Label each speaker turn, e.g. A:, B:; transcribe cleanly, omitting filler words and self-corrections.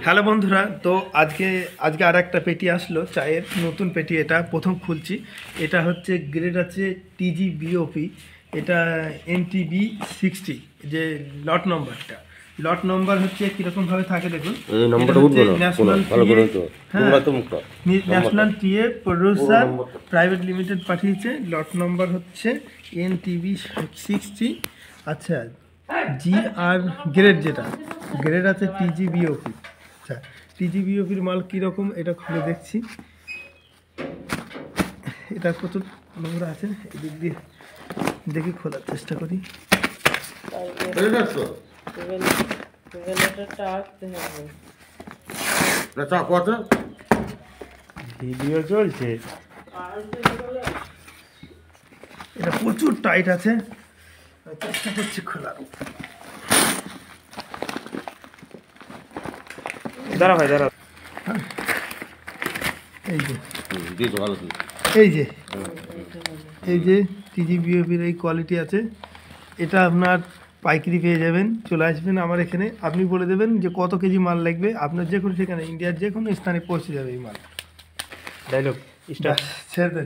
A: Hello বন্ধুরা, তো আজকে আর একটা পেটি আসলো, চায়ের নতুন পেটি। এটা প্রথম খুলছি। এটা হচ্ছে গ্রেড আছে TGBOP। এটা NTB 60, যে লট নম্বর হচ্ছে কীরকমভাবে থাকে দেখুন। National national tea producer private limited পাঠিয়েছে। লট নম্বর হচ্ছে NTB 60। আচ্ছা, GR গ্রেড, যেটা গ্রেড আছে TGBOP। আচ্ছা, TGBOPর মাল কীরকম এটা খুলে দেখছি। এটা প্রচুর নোংরা আছে, এদিক দিয়ে দেখি খোলার চেষ্টা করি। ভিডিও চলছে, এটা প্রচুর টাইট আছে, চেষ্টা করছি খোলার। দাঁড়া ভাই দাঁড়া। এই যে TGBOPর এই কোয়ালিটি আছে। এটা আপনার পাইকারি পেয়ে যাবেন, চলে আসবেন আমার এখানে। আপনি বলে দেবেন যে কত কেজি মাল লাগবে, আপনার যে কোনো সেখানে ইন্ডিয়ার যে কোনো স্থানে পৌঁছে যাবে এই মাল। ডায়লগ স্টার্ট, ছেড়ে দেন।